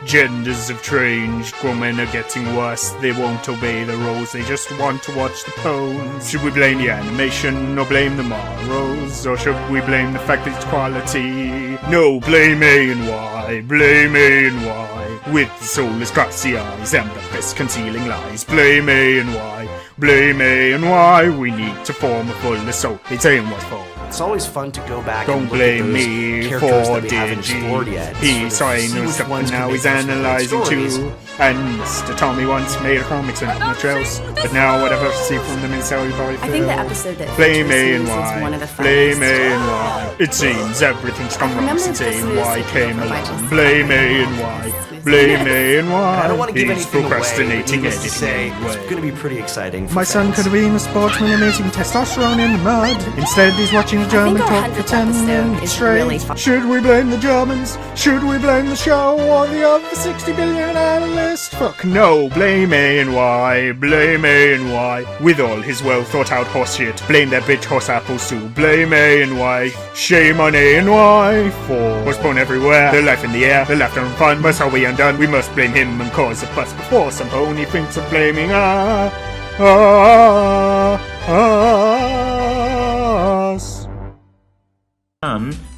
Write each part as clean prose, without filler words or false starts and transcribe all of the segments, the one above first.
Genders have changed, grown men are getting worse. They won't obey the rules, they just want to watch the pose. Should we blame the animation or blame the morals? Or should we blame the fact that it's quality? No, blame AnY, blame AnY. With the soulless glassy eyes and the best concealing lies. Blame AnY, blame AnY. We need to form a full assault. It's AnY's fault. It's always fun to go back Don't and look blame at those me characters for that we haven't explored yet. He saw I See knew which stuff ones and now can he's make those great analysing stories. too. And Mr. Tommy once made a comics and much else. But now whatever I see from them is how he probably feels. I think the episode that Blame features Zeus is one of the AnY, funniest. blame AnY. It seems everything's gone wrong since AnY came along. Blame AnY, blame AnY. I don't want to give He's anything away, but procrastinating needless to editing say, anyway. it's going to be pretty exciting for My son fans. could have been a sportsman emitting testosterone in the mud. Instead, he's watching a German our talk for 100th 10 episode minutes is straight. really fun. Should we blame the Germans? Should we blame the show or the other 60 billion analysts? Fuck no, blame AnY, blame AnY. With all his well thought out horse shit, blame that bitch horse apples too. Blame AnY, shame on AnY for postpone everywhere. The life in the air, the laughter and fun must all be undone. We must blame him and cause a fuss before some pony thinks of blaming us.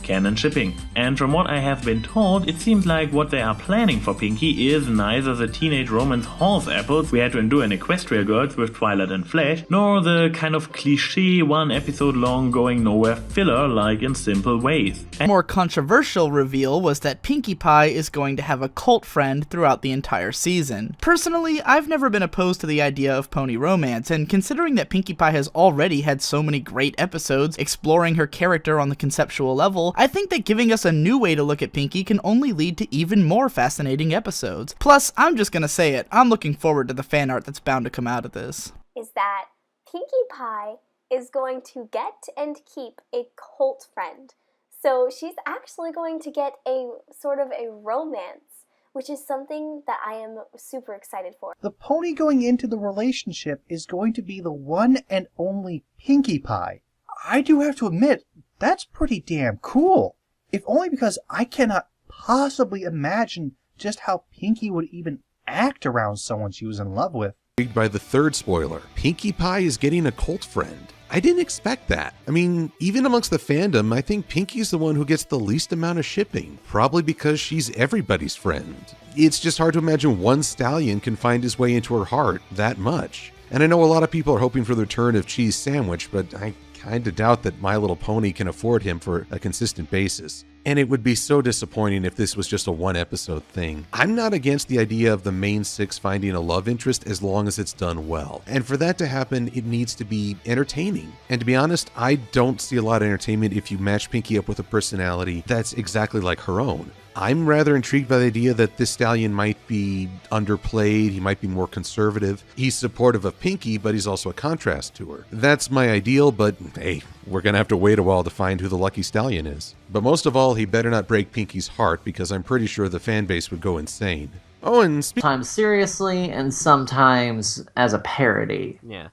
Canon shipping. And from what I have been told, it seems like what they are planning for Pinky is neither the teenage romance horse apples we had to endure in Equestria Girls with Twilight and Flash, nor the kind of cliche one episode long going nowhere filler like in Simple Ways. A more controversial reveal was that Pinkie Pie is going to have a cult friend throughout the entire season. Personally, I've never been opposed to the idea of pony romance, and considering that Pinkie Pie has already had so many great episodes exploring her character on the conceptual level, I think that giving us a new way to look at Pinky can only lead to even more fascinating episodes. Plus, I'm just gonna say it, I'm looking forward to the fan art that's bound to come out of this. Is that Pinkie Pie is going to get and keep a cult friend. So she's actually going to get a sort of a romance, which is something that I am super excited for. The pony going into the relationship is going to be the one and only Pinkie Pie. I do have to admit, that's pretty damn cool. If only because I cannot possibly imagine just how Pinkie would even act around someone she was in love with. By the third spoiler, Pinkie Pie is getting a cult friend. I didn't expect that. I mean, even amongst the fandom, I think Pinkie's the one who gets the least amount of shipping, probably because she's everybody's friend. It's just hard to imagine one stallion can find his way into her heart that much. And I know a lot of people are hoping for the return of Cheese Sandwich, but I kind of doubt that My Little Pony can afford him for a consistent basis. And it would be so disappointing if this was just a one-episode thing. I'm not against the idea of the main six finding a love interest as long as it's done well. And for that to happen, it needs to be entertaining. And to be honest, I don't see a lot of entertainment if you match Pinkie up with a personality that's exactly like her own. I'm rather intrigued by the idea that this stallion might be underplayed, he might be more conservative. He's supportive of Pinkie, but he's also a contrast to her. That's my ideal, but hey, we're gonna have to wait a while to find who the lucky stallion is. But most of all, he better not break Pinkie's heart, because I'm pretty sure the fan base would go insane. Oh, and sometimes seriously, and sometimes as a parody. Yeah.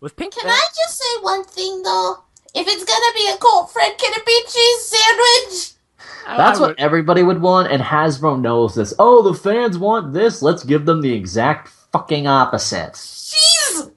With Pinkie... Can I just say one thing, though? If it's gonna be a cult friend, can it be Cheese Sandwich? That's what everybody would want, and Hasbro knows this. Oh, the fans want this, let's give them the exact fucking opposite. Jeez!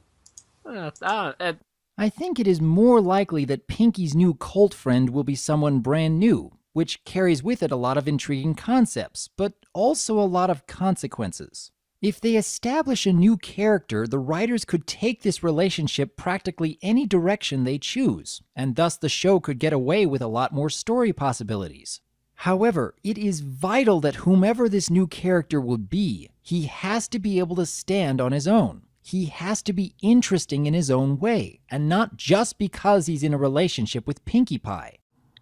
I think it is more likely that Pinkie's new cult friend will be someone brand new, which carries with it a lot of intriguing concepts, but also a lot of consequences. If they establish a new character, the writers could take this relationship practically any direction they choose, and thus the show could get away with a lot more story possibilities. However, it is vital that whomever this new character will be, he has to be able to stand on his own. He has to be interesting in his own way, and not just because he's in a relationship with Pinkie Pie.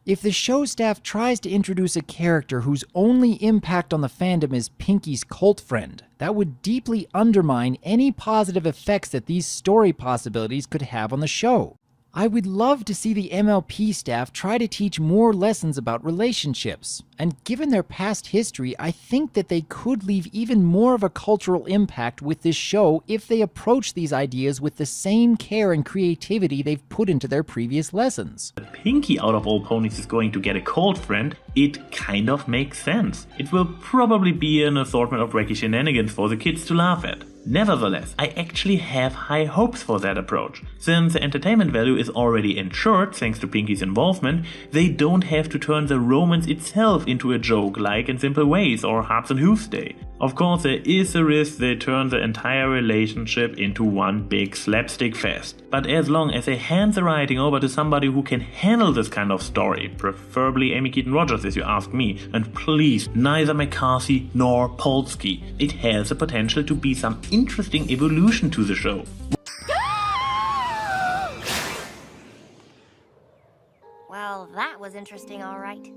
If the show staff tries to introduce a character whose only impact on the fandom is Pinkie's cult friend, that would deeply undermine any positive effects that these story possibilities could have on the show. I would love to see the MLP staff try to teach more lessons about relationships, and given their past history, I think that they could leave even more of a cultural impact with this show if they approach these ideas with the same care and creativity they've put into their previous lessons. Pinky out of all ponies is going to get a cold friend, it kind of makes sense. It will probably be an assortment of wacky shenanigans for the kids to laugh at. Nevertheless, I actually have high hopes for that approach. Since the entertainment value is already ensured thanks to Pinky's involvement, they don't have to turn the romance itself into a joke like in Simple Ways or Hearts and Hooves Day. Of course, there is a risk they turn the entire relationship into one big slapstick fest. But as long as they hand the writing over to somebody who can handle this kind of story, preferably Amy Keaton-Rogers if you ask me, and please, neither McCarthy nor Polsky, it has the potential to be some interesting evolution to the show. Well, that was interesting, all right.